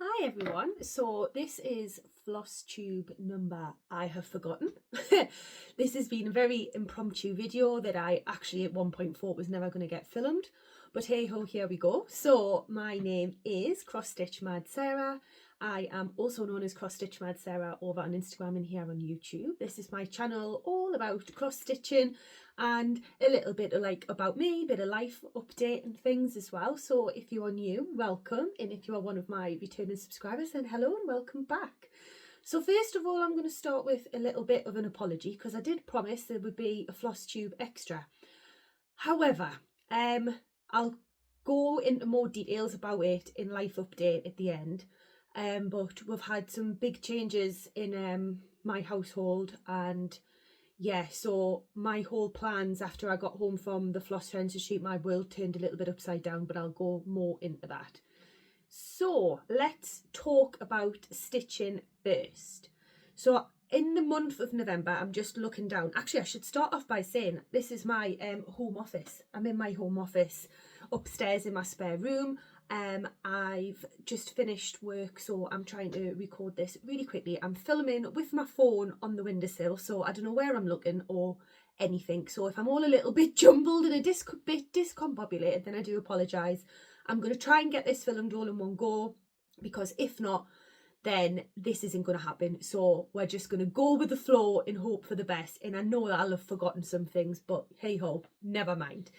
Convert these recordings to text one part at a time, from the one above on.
Hi everyone, so this is Flosstube number I have forgotten. This has been a very impromptu video that I actually at one point thought was never going to get filmed, but hey ho, here we go. So my name is Cross Stitch Mad Sarah. I am also known as Cross Stitch Mad Sarah over on Instagram and here on YouTube. This is my channel all about cross stitching and a little bit of about me, bit of life update and things as well. So if you are new, welcome, and if you are one of my returning subscribers, then hello and welcome back. So first of all, I'm going to start with a little bit of an apology because I did promise there would be a Flosstube Extra. However, I'll go into more details about it in life update at the end. But we've had some big changes in my household, and yeah, so my whole plans after I got home from the Floss Friends Retreat, my world turned a little bit upside down, but I'll go more into that. So let's talk about stitching first. So in the month of November, I'm just looking down. Actually, I should start off by saying this is my home office. I'm in my home office upstairs in my spare room. I've just finished work, so I'm trying to record this really quickly. I'm filming with my phone on the windowsill, so I don't know where I'm looking or anything. So if I'm all a little bit jumbled and a bit discombobulated, then I do apologise. I'm going to try and get this filmed all in one go, because if not, then this isn't going to happen. So we're just going to go with the flow and hope for the best. And I know that I'll have forgotten some things, but hey ho, never mind.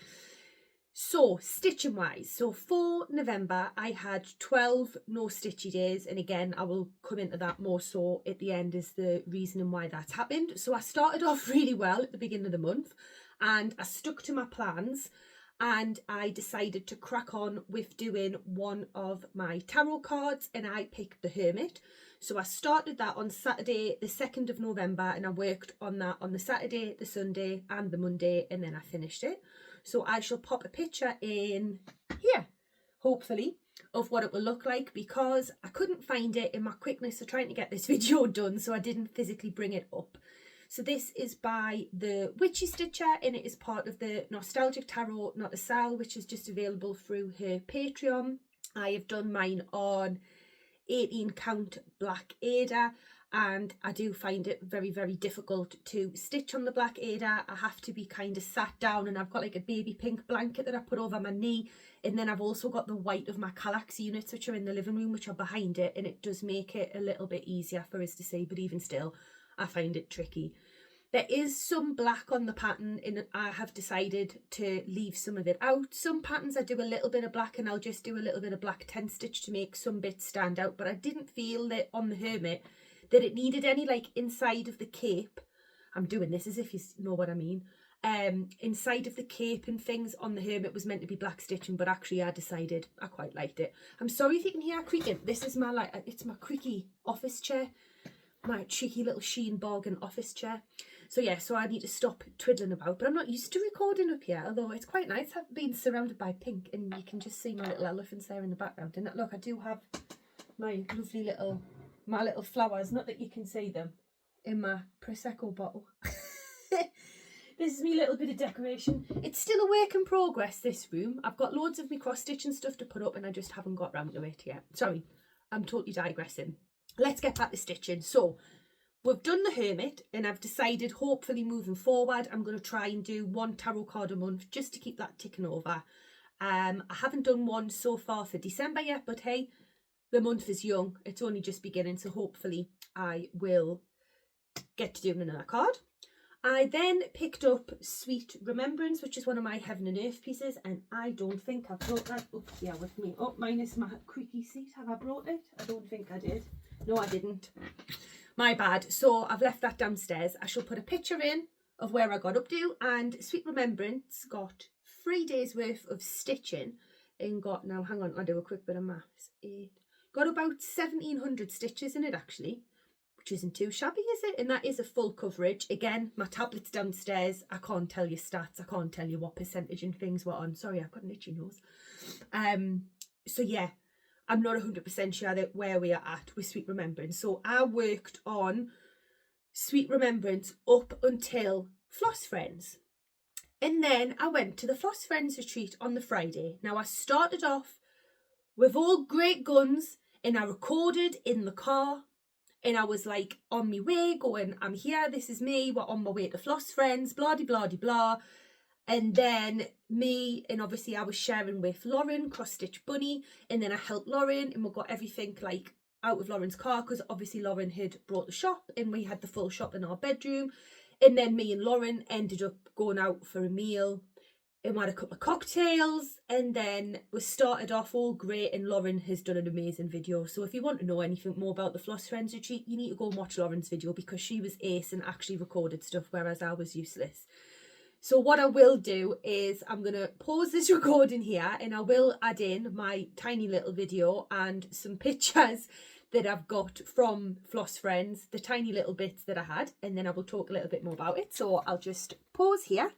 So stitching wise, so for November I had 12 no stitchy days, and again I will come into that more so at the end as the reasoning why that's happened. So I started off really well at the beginning of the month and I stuck to my plans, and I decided to crack on with doing one of my tarot cards, and I picked the Hermit. So I started that on Saturday the 2nd of November, and I worked on that on the Saturday, the Sunday and the Monday, and then I finished it. So I shall pop a picture in here, hopefully, of what it will look like, because I couldn't find it in my quickness of trying to get this video done, so I didn't physically bring it up. So this is by the Witchy Stitcher, and it is part of the Nostalgic Tarot Not a Sal, which is just available through her Patreon. I have done mine on 18 count black Ada, and I do find it very, very difficult to stitch on the black Ada. I have to be kind of sat down, and I've got like a baby pink blanket that I put over my knee, and then I've also got the white of my Kallax units which are in the living room, which are behind it, and it does make it a little bit easier for us to see, but even still I find it tricky. There is some black on the pattern, and I have decided to leave some of it out. Some patterns I do a little bit of black, and I'll just do a little bit of black 10 stitch to make some bits stand out, but I didn't feel that on the Hermit that it needed any inside of the cape. I'm doing this as if you know what I mean. Inside of the cape and things on the Hermit was meant to be black stitching, but actually I decided I quite liked it. I'm sorry if you can hear creaking. This is my it's my creaky office chair, my cheeky little Sheen bargain office chair. So yeah, so I need to stop twiddling about, but I'm not used to recording up here, although it's quite nice being surrounded by pink, and you can just see my little elephants there in the background. And look, I do have my lovely little flowers, not that you can see them, in my Prosecco bottle. This is my little bit of decoration. It's still a work in progress, this room. I've got loads of my cross stitching stuff to put up, and I just haven't got round to it yet. Sorry, I'm totally digressing. Let's get back to stitching. So we've done the Hermit, and I've decided, hopefully moving forward, I'm going to try and do one tarot card a month just to keep that ticking over. I haven't done one so far for December yet, but hey, the month is young. It's only just beginning, so hopefully I will get to doing another card. I then picked up Sweet Remembrance, which is one of my Heaven and Earth pieces, and I don't think I've brought that up here with me. Oh, minus my creaky seat. Have I brought it? I don't think I did. No, I didn't. My bad. So I've left that downstairs. I shall put a picture in of where I got up to, and Sweet Remembrance got 3 days worth of stitching and got, now hang on, I'll do a quick bit of maths. Got about 1700 stitches in it actually, which isn't too shabby, is it? And that is a full coverage. Again, my tablet's downstairs. I can't tell you stats. I can't tell you what percentage and things were on. Sorry, I've got an itchy nose. So yeah, I'm not 100% sure that where we are at with Sweet Remembrance. So I worked on Sweet Remembrance up until Floss Friends. And then I went to the Floss Friends Retreat on the Friday. Now I started off with all great guns and I recorded in the car, and I was like on my way going, I'm here, this is me, we're on my way to Floss Friends, blah de blah de blah. And then me, and obviously I was sharing with Lauren, Cross Stitch Bunny, and then I helped Lauren, and we got everything like out of Lauren's car, because obviously Lauren had brought the shop and we had the full shop in our bedroom. And then me and Lauren ended up going out for a meal, and we had a couple of cocktails, and then we started off all great, and Lauren has done an amazing video. So if you want to know anything more about the Floss Friends Retreat, you need to go and watch Lauren's video, because she was ace and actually recorded stuff, whereas I was useless. So what I will do is I'm going to pause this recording here, and I will add in my tiny little video and some pictures that I've got from Floss Friends, the tiny little bits that I had, and then I will talk a little bit more about it. So I'll just pause here.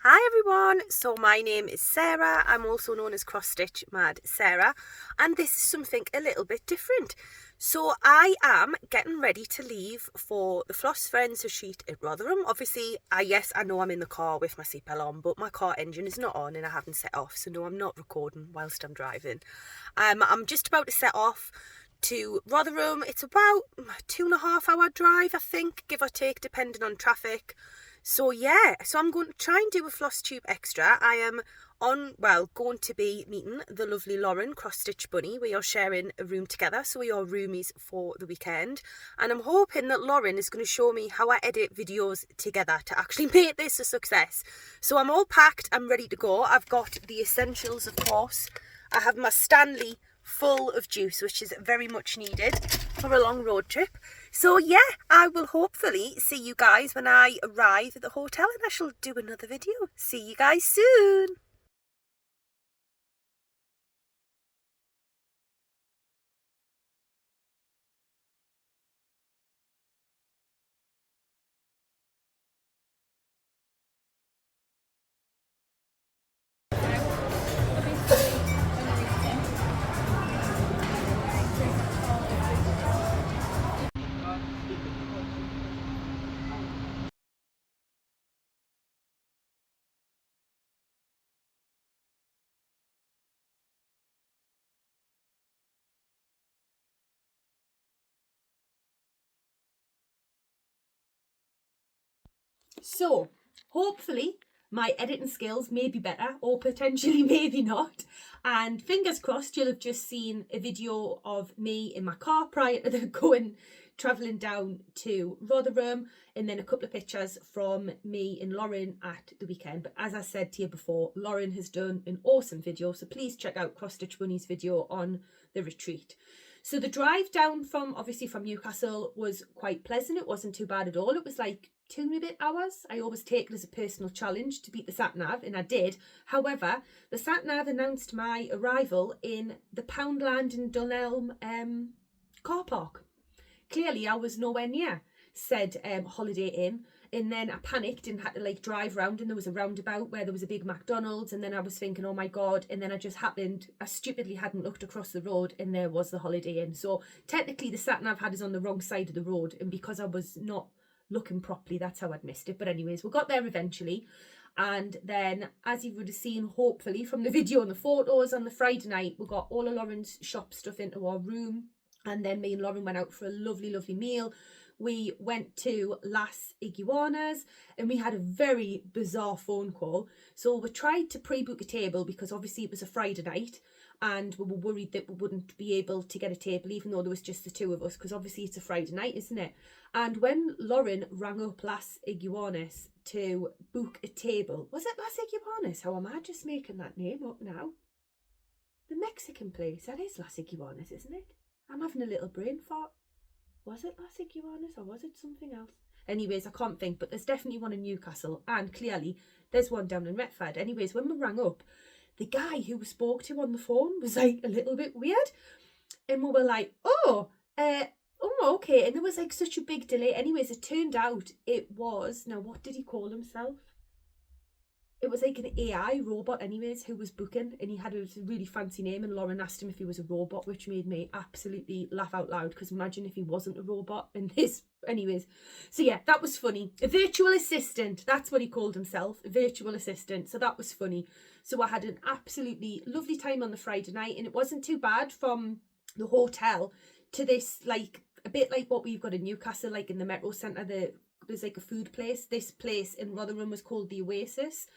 Hi everyone, so my name is Sarah. I'm also known as Cross Stitch Mad Sarah, and this is something a little bit different. So I am getting ready to leave for the Floss Friends Retreat at Rotherham. Obviously, yes, I know I'm in the car with my seatbelt on, but my car engine is not on and I haven't set off, so no, I'm not recording whilst I'm driving. I'm just about to set off to Rotherham. It's about a 2.5 hour drive, I think, give or take, depending on traffic. So yeah, so I'm going to try and do a Flosstube Extra. I am going to be meeting the lovely Lauren, Cross Stitch Bunny. We are sharing a room together, so we are roomies for the weekend. And I'm hoping that Lauren is going to show me how I edit videos together to actually make this a success. So I'm all packed, I'm ready to go. I've got the essentials, of course. I have my Stanley full of juice, which is very much needed for a long road trip. So yeah, I will hopefully see you guys when I arrive at the hotel, and I shall do another video. See you guys soon. So hopefully my editing skills may be better, or potentially maybe not, and fingers crossed you'll have just seen a video of me in my car prior to the travelling down to Rotherham, and then a couple of pictures from me and Lauren at the weekend. But as I said to you before, Lauren has done an awesome video, so please check out Cross Stitch Bunny's video on the retreat. So the drive down from Newcastle was quite pleasant. It wasn't too bad at all. It was like 2 and a bit hours. I always take it as a personal challenge to beat the sat-nav, and I did. However, the sat-nav announced my arrival in the Poundland and Dunelm car park. Clearly, I was nowhere near said Holiday Inn, and then I panicked and had to like drive round, and there was a roundabout where there was a big McDonald's, and then I was thinking, oh my god, and then I stupidly hadn't looked across the road, and there was the Holiday Inn. So technically the sat-nav had us on the wrong side of the road, and because I was not looking properly, that's how I'd missed it. But anyways, we got there eventually, and then as you would have seen hopefully from the video and the photos, on the Friday night we got all of Lauren's shop stuff into our room, and then me and Lauren went out for a lovely meal. We went to Las Iguanas, and we had a very bizarre phone call. So we tried to pre-book a table because obviously it was a Friday night, and we were worried that we wouldn't be able to get a table even though there was just the two of us, because obviously it's a Friday night, isn't it? And when Lauren rang up Las Iguanas to book a table, was it Las Iguanas? How am I just making that name up now? The Mexican place, that is Las Iguanas, isn't it? I'm having a little brain fart. Was it Las Iguanas or was it something else? Anyways, I can't think, but there's definitely one in Newcastle, and clearly there's one down in Retford. Anyways, when we rang up, the guy who we spoke to on the phone was like a little bit weird, and we were like, oh, okay. And there was like such a big delay. Anyways, it turned out it was, now what did he call himself? It was like an AI robot anyways who was booking, and he had a really fancy name, and Lauren asked him if he was a robot, which made me absolutely laugh out loud, because imagine if he wasn't a robot. And this, anyways, so yeah, that was funny. A virtual assistant, that's what he called himself, a virtual assistant. So that was funny. So I had an absolutely lovely time on the Friday night, and it wasn't too bad from the hotel to this, like a bit like what we've got in Newcastle, like in the Metro Centre, there's like a food place. This place in Rotherham was called the Oasis,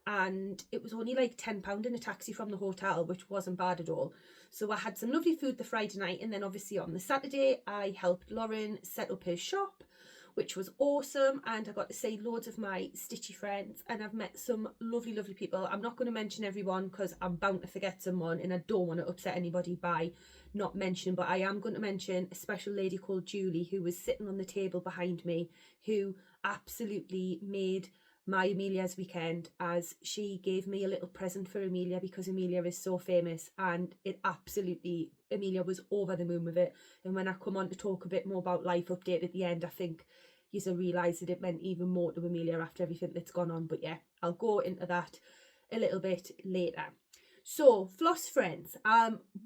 and it was only like £10 in a taxi from the hotel, which wasn't bad at all. So I had some lovely food the Friday night, and then obviously on the Saturday I helped Lauren set up his shop, which was awesome, and I got to see loads of my stitchy friends, and I've met some lovely people. I'm not going to mention everyone because I'm bound to forget someone, and I don't want to upset anybody by not mentioning, but I am going to mention a special lady called Julie, who was sitting on the table behind me, who absolutely made my Amelia's weekend, as she gave me a little present for Amelia, because Amelia is so famous, and it absolutely, Amelia was over the moon with it. And when I come on to talk a bit more about life update at the end, I think you'll realise that it meant even more to Amelia after everything that's gone on. But yeah, I'll go into that a little bit later. So, Floss Friends,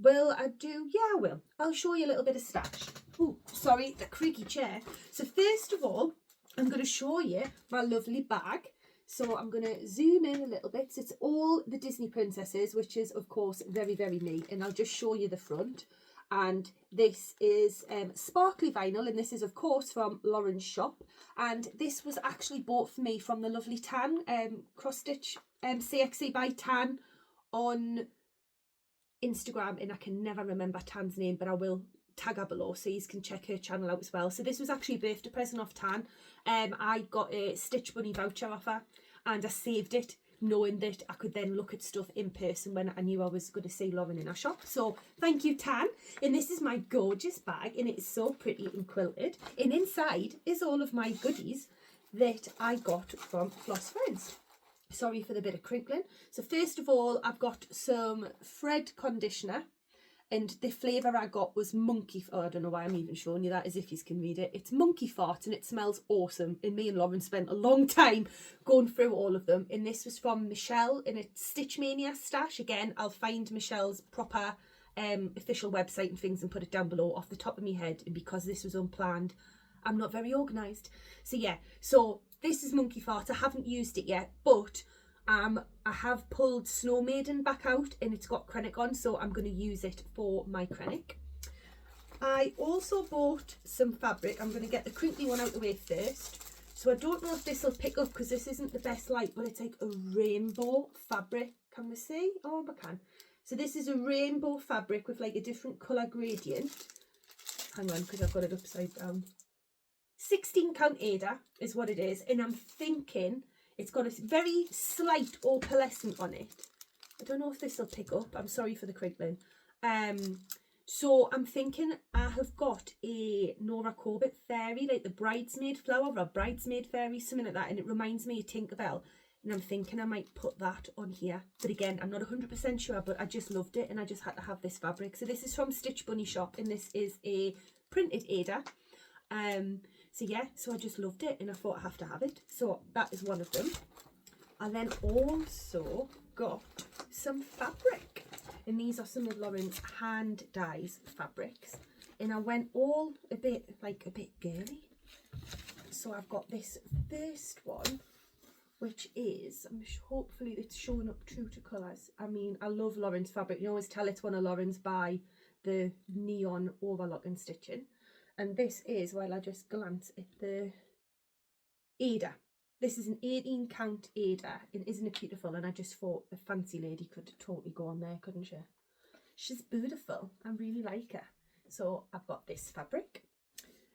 will I do? Yeah, I will. I'll show you a little bit of stash. Oh, sorry, the creaky chair. So first of all, I'm going to show you my lovely bag. So I'm going to zoom in a little bit. So it's all the Disney princesses, which is, of course, very, very me. And I'll just show you the front. And this is sparkly vinyl, and this is, of course, from Lauren's shop. And this was actually bought for me from the lovely Tan, cross stitch CXC by Tan on Instagram, and I can never remember Tan's name, but I will tag her below so you can check her channel out as well. So this was actually a birthday present off Tan. I got a Stitch Bunny voucher off her, and I saved it knowing that I could then look at stuff in person when I knew I was going to see Lauren in our shop. So thank you, Tan. And this is my gorgeous bag, and it is so pretty and quilted, and inside is all of my goodies that I got from Floss Friends. Sorry for the bit of crinkling. So first of all, I've got some Fred conditioner, and the flavour I got was monkey, oh, I don't know why I'm even showing you that as if you can read it. It's monkey fart, and it smells awesome. And me and Lauren spent a long time going through all of them. And this was from Michelle in a Stitch Mania stash. Again, I'll find Michelle's proper official website and things and put it down below off the top of my head. And because this was unplanned, I'm not very organised. So yeah, so this is monkey fart. I haven't used it yet, but I have pulled Snow Maiden back out, and it's got Krennic on, so I'm going to use it for my Krennic. I also bought some fabric. I'm going to get the crinkly one out of the way first. So I don't know if this will pick up because this isn't the best light, but it's like a rainbow fabric. Can we see? Oh, we can. So this is a rainbow fabric with like a different colour gradient. Hang on, because I've got it upside down. 16 count Ada is what it is, and I'm thinking it's got a very slight opalescent on it. I don't know if this will pick up. I'm sorry for the crinkling. So I'm thinking I have got a Nora Corbett fairy, like the bridesmaid flower or bridesmaid fairy, something like that, and it reminds me of Tinkerbell. And I'm thinking I might put that on here. But again, I'm not 100% sure, but I just loved it, and I just had to have this fabric. So this is from Stitch Bunny Shop, and this is a printed Ada. So yeah, so I just loved it, and I thought I have to have it. So that is one of them. I then also got some fabric, and these are some of Lauren's hand dyes fabrics. And I went all a bit girly. So I've got this first one, which is, hopefully it's showing up true to colours. I mean, I love Lauren's fabric. You always tell it's one of Lauren's by the neon overlock and stitching. And this is, while I just glance at the Ada. This is an 18 count Ada, and isn't it beautiful? And I just thought a fancy lady could totally go on there, couldn't she? She's beautiful. I really like her. So I've got this fabric.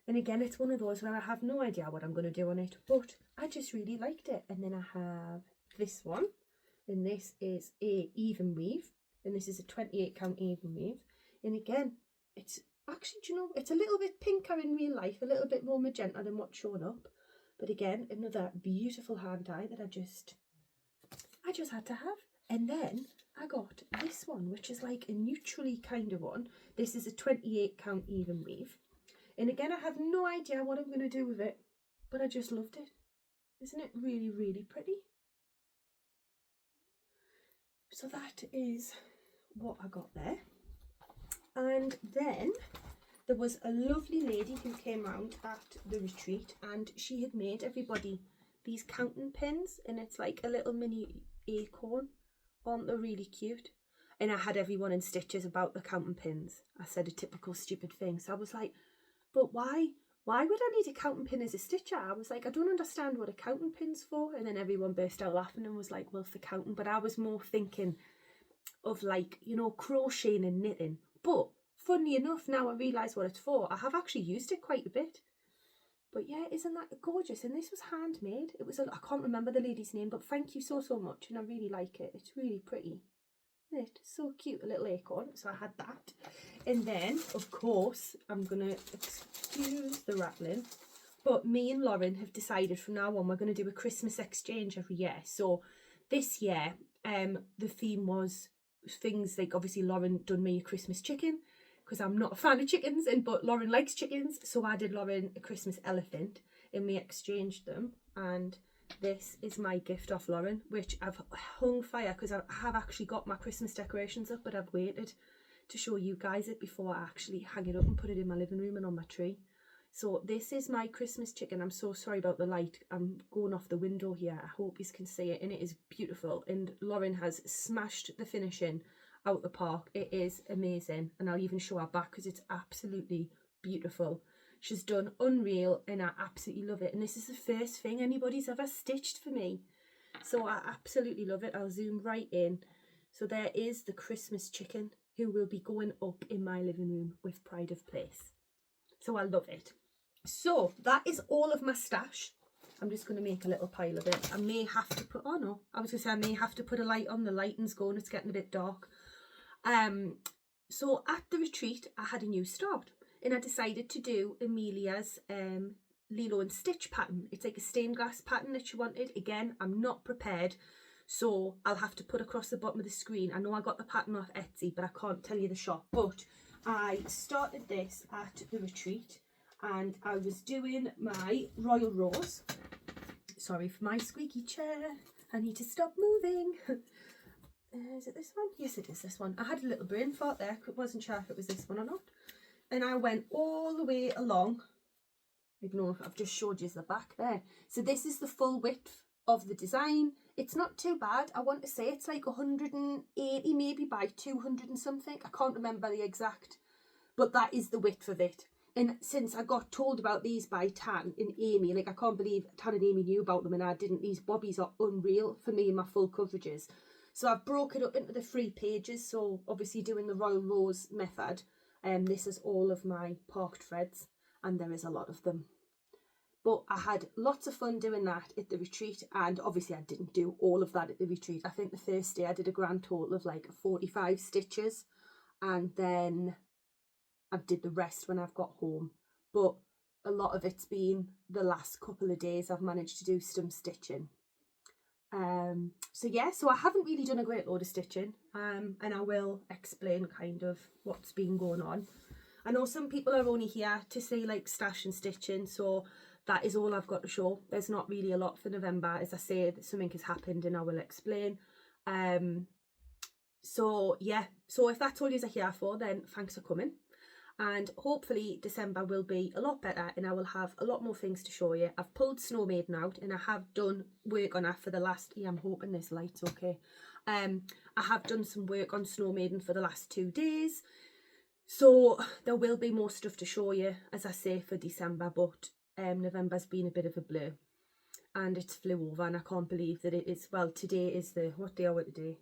And again, it's one of those where I have no idea what I'm going to do on it, but I just really liked it. And then I have this one, and this is a even weave, and this is a 28 count even weave. And again, it's actually, do you know, it's a little bit pinker in real life, a little bit more magenta than what's shown up. But again, another beautiful hand dye that I just had to have. And then I got this one, which is like a neutrally kind of one. This is a 28 count even weave. And again, I have no idea what I'm going to do with it, but I just loved it. Isn't it really, really pretty? So that is what I got there. And then there was a lovely lady who came round at the retreat, and she had made everybody these counting pins, and it's like a little mini acorn. Aren't they really cute? And I had everyone in stitches about the counting pins. I said a typical stupid thing. So I was like, but why? Why would I need a counting pin as a stitcher? I was like, I don't understand what a counting pin's for. And then everyone burst out laughing and was like, well, for counting. But I was more thinking of like, you know, crocheting and knitting. But funny enough, now I realise what it's for. I have actually used it quite a bit. But yeah, isn't that gorgeous? And this was handmade. It was, I can't remember the lady's name, but thank you so much. And I really like it. It's really pretty. It's so cute, a little acorn. So I had that. And then, of course, I'm going to excuse the rattling. But me and Lauren have decided from now on we're going to do a Christmas exchange every year. So this year, the theme was things like, obviously Lauren done me a Christmas chicken, because I'm not a fan of chickens, but Lauren likes chickens. So I did Lauren a Christmas elephant and we exchanged them. And this is my gift off Lauren, which I've hung fire because I have actually got my Christmas decorations up, but I've waited to show you guys it before I actually hang it up and put it in my living room and on my tree. So this is my Christmas chicken. I'm so sorry about the light. I'm going off the window here. I hope you can see it, and it is beautiful. And Lauren has smashed the finishing out the park. It is amazing, and I'll even show her back because it's absolutely beautiful. She's done unreal and I absolutely love it. And this is the first thing anybody's ever stitched for me. So I absolutely love it. I'll zoom right in. So there is the Christmas chicken who will be going up in my living room with pride of place. So I love it. So that is all of my stash. I'm just going to make a little pile of it. I may have to put, oh no, I was going to say I may have to put a light on. The lighting's going, it's getting a bit dark. So at the retreat, I had a new start. And I decided to do Amelia's Lilo and Stitch pattern. It's like a stained glass pattern that she wanted. Again, I'm not prepared, so I'll have to put across the bottom of the screen. I know I got the pattern off Etsy, but I can't tell you the shop. But I started this at the retreat and I was doing my Royal Rose. Sorry for my squeaky chair. I need to stop moving. Is it this one? Yes, it is this one. I had a little brain fart there. Wasn't sure if it was this one or not. And I went all the way along. Ignore if I've just showed you the back there. So this is the full width of the design. It's not too bad. I want to say it's like 180 maybe by 200 and something. I can't remember the exact, but that is the width of it. And since I got told about these by Tan and Amy, like I can't believe Tan and Amy knew about them and I didn't. These bobbies are unreal for me and my full coverages. So I've broke it up into the 3 pages. So obviously doing the Royal Rose method. This is all of my parked threads and there is a lot of them. But I had lots of fun doing that at the retreat, and obviously I didn't do all of that at the retreat. I think the first day I did a grand total of like 45 stitches and then I did the rest when I've got home. But a lot of it's been the last couple of days I've managed to do some stitching. So yeah, so I haven't really done a great load of stitching, and I will explain kind of what's been going on. I know some people are only here to see like stash and stitching, so that is all I've got to show. There's not really a lot for November. As I say, something has happened and I will explain. So yeah, so if that's all you're here for, then thanks for coming. And hopefully December will be a lot better and I will have a lot more things to show you. I've pulled Snow Maiden out and I have done work on her for the last, yeah, I'm hoping this light's okay. I have done some work on Snow Maiden for the last 2 days. So there will be more stuff to show you, as I say, for December, but November's been a bit of a blur. And it's flew over and I can't believe that it is, well, today is the, what day are we today?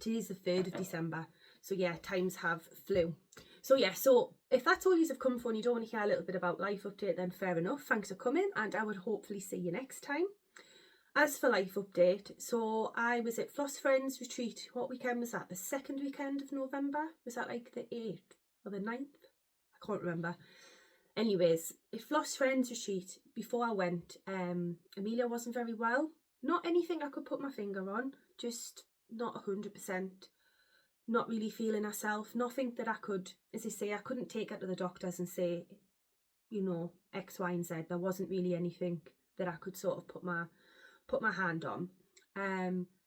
Today is the 3rd of December. So yeah, times have flew. So yeah, so if that's all you have come for and you don't want to hear a little bit about life update, then fair enough. Thanks for coming and I would hopefully see you next time. As for life update, so I was at Floss Friends Retreat. What weekend was that? The 2nd weekend of November? Was that like the 8th or the 9th? I can't remember. Anyways, at Floss Friends Retreat, before I went, Amelia wasn't very well. Not anything I could put my finger on, just not 100%. Not really feeling herself, nothing that I could, as I say, I couldn't take her to the doctors and say, you know, X, Y and Z. There wasn't really anything that I could sort of put my hand on.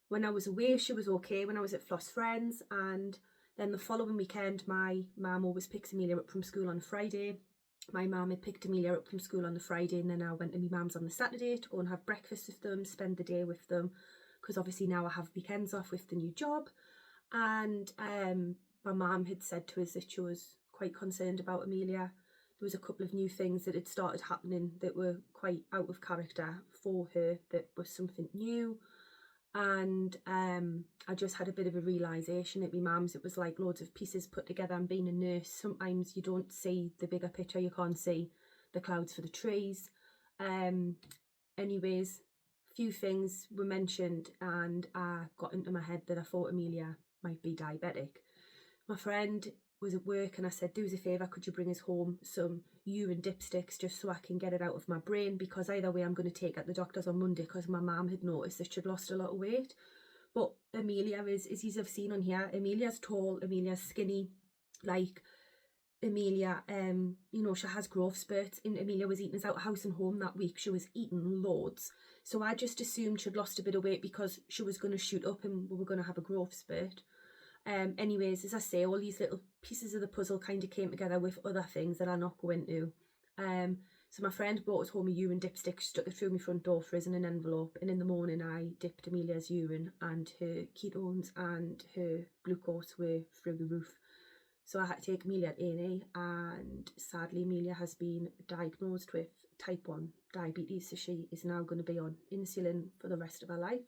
When I was away, she was okay when I was at Floss Friends, and then the following weekend, my mum always picks Amelia up from school on a Friday. My mum had picked Amelia up from school on the Friday, and then I went to my mum's on the Saturday to go and have breakfast with them, spend the day with them, because obviously now I have weekends off with the new job. And my mum had said to us that she was quite concerned about Amelia. There was a couple of new things that had started happening that were quite out of character for her, that was something new. And I just had a bit of a realisation at my mum's. It was like loads of pieces put together, and being a nurse, sometimes you don't see the bigger picture, you can't see the clouds for the trees. Anyways, a few things were mentioned, and I got into my head that I thought Amelia might be diabetic. My friend was at work and I said, do us a favour, could you bring us home some urine dipsticks just so I can get it out of my brain, because either way I'm going to take it at the doctor's on Monday, because my mum had noticed that she'd lost a lot of weight. But Amelia is, as you've seen on here, Amelia's tall, Amelia's skinny, like Amelia, you know, she has growth spurts, and Amelia was eating us out of house and home that week. She was eating loads. So I just assumed she'd lost a bit of weight because she was going to shoot up and we were going to have a growth spurt. Anyways, as I say, all these little pieces of the puzzle kind of came together with other things that I'll not go into. So my friend brought us home a urine dipstick, stuck it through my front door for us in an envelope, and in the morning I dipped Amelia's urine, and her ketones and her glucose were through the roof. So I had to take Amelia at A&E, and sadly Amelia has been diagnosed with type 1 diabetes, so she is now going to be on insulin for the rest of her life.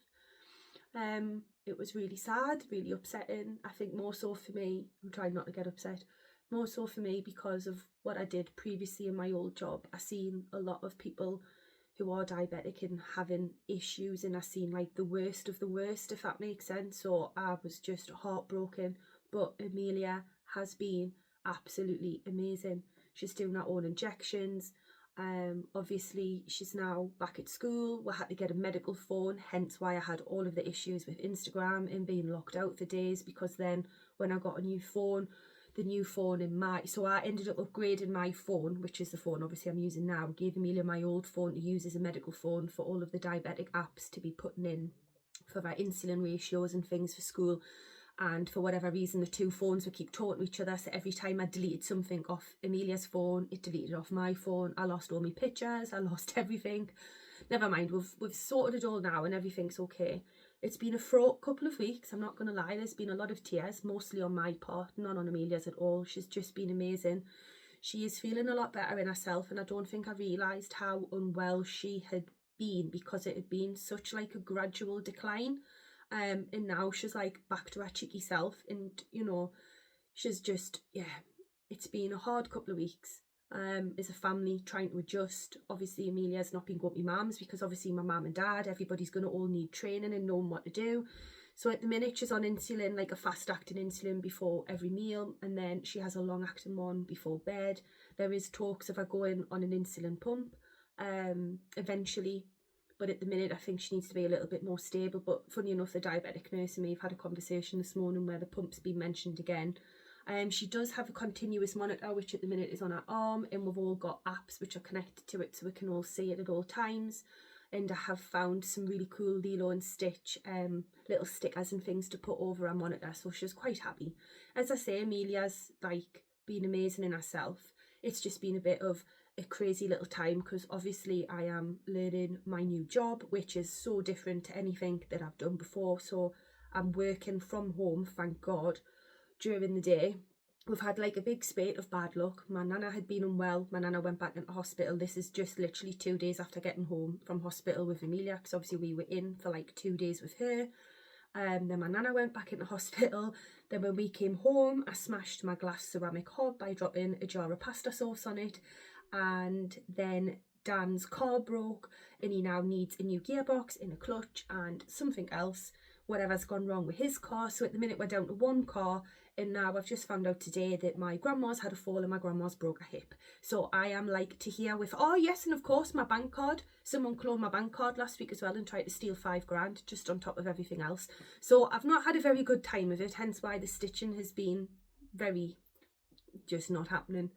It was really sad, really upsetting. I think more so for me, I'm trying not to get upset, more so for me because of what I did previously in my old job. I seen a lot of people who are diabetic and having issues, and I seen like the worst of the worst, if that makes sense. So I was just heartbroken. But Amelia has been absolutely amazing. She's doing her own injections. Obviously she's now back at school. We had to get a medical phone, hence why I had all of the issues with Instagram and being locked out for days, because then when I got a new phone, the new phone in my, so I ended up upgrading my phone, which is the phone obviously I'm using now, gave Amelia my old phone to use as a medical phone for all of the diabetic apps to be putting in for our insulin ratios and things for school. And for whatever reason the two phones would keep talking to each other, so every time I deleted something off Amelia's phone, it deleted off my phone. I lost all my pictures, I lost everything. Never mind, we've sorted it all now and everything's okay. It's been a fraught couple of weeks, I'm not going to lie. There's been a lot of tears, mostly on my part, not on Amelia's at all. She's just been amazing. She is feeling a lot better in herself, and I don't think I realised how unwell she had been, because it had been such like a gradual decline. And now she's like back to her cheeky self, and you know, she's just, yeah, it's been a hard couple of weeks. As a family trying to adjust. Obviously Amelia's not been going to my mum's, because obviously my mum and dad, everybody's going to all need training and knowing what to do. So at the minute she's on insulin, like a fast acting insulin before every meal, and then she has a long acting one before bed. There is talks of her going on an insulin pump eventually, but at the minute I think she needs to be a little bit more stable. But funny enough, the diabetic nurse and me have had a conversation this morning where the pump's been mentioned again. She does have a continuous monitor, which at the minute is on her arm, and we've all got apps which are connected to it so we can all see it at all times. And I have found some really cool Lilo and Stitch little stickers and things to put over our monitor, so she's quite happy. As I say, Amelia's like been amazing in herself. It's just been a bit of a crazy little time, because obviously I am learning my new job, which is so different to anything that I've done before. So I'm working from home, thank God, during the day. We've had like a big spate of bad luck. My nana had been unwell. My nana went back into hospital. This is just literally 2 days after getting home from hospital with Amelia, because obviously we were in for like 2 days with her. Then my nana went back into hospital. Then when we came home, I smashed my glass ceramic hob by dropping a jar of pasta sauce on it. And then Dan's car broke, and he now needs a new gearbox and a clutch and something else, whatever's gone wrong with his car. So at the minute we're down to one car, and now I've just found out today that my grandma's had a fall and my grandma's broke a hip. So I am like to here with, oh yes, and of course my bank card. Someone cloned my bank card last week as well and tried to steal £5 just on top of everything else. So I've not had a very good time of it, hence why the stitching has been very just not happening.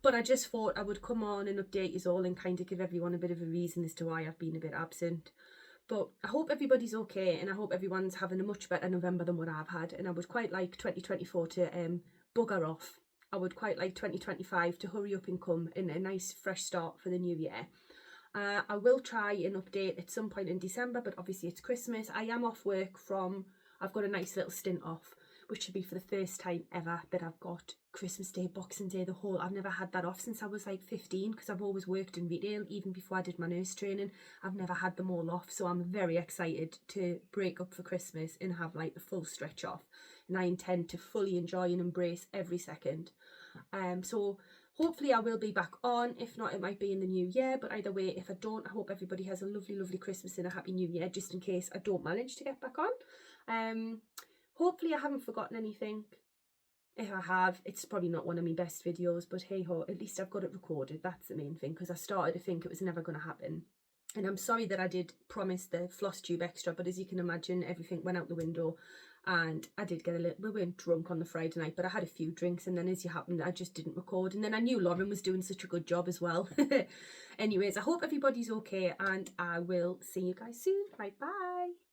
But I just thought I would come on and update you all and kind of give everyone a bit of a reason as to why I've been a bit absent. But I hope everybody's okay, and I hope everyone's having a much better November than what I've had. And I would quite like 2024 to bugger off. I would quite like 2025 to hurry up and come in a nice fresh start for the new year. I will try and update at some point in December, but obviously it's Christmas. I am off work from, I've got a nice little stint off, which should be for the first time ever that I've got Christmas Day, Boxing Day, the whole. I've never had that off since I was like 15, because I've always worked in retail. Even before I did my nurse training, I've never had them all off. So I'm very excited to break up for Christmas and have like the full stretch off. And I intend to fully enjoy and embrace every second. So hopefully I will be back on. If not, it might be in the new year. But either way, if I don't, I hope everybody has a lovely, lovely Christmas and a happy new year, just in case I don't manage to get back on. Hopefully I haven't forgotten anything. If I have, it's probably not one of my best videos, but hey ho, at least I've got it recorded. That's the main thing, because I started to think it was never going to happen. And I'm sorry that I did promise the Flosstube Extra, but as you can imagine, everything went out the window. And I did get a little, we weren't drunk on the Friday night, but I had a few drinks, and then as it happened, I just didn't record. And then I knew Lauren was doing such a good job as well. Anyways, I hope everybody's okay, and I will see you guys soon. Right, bye.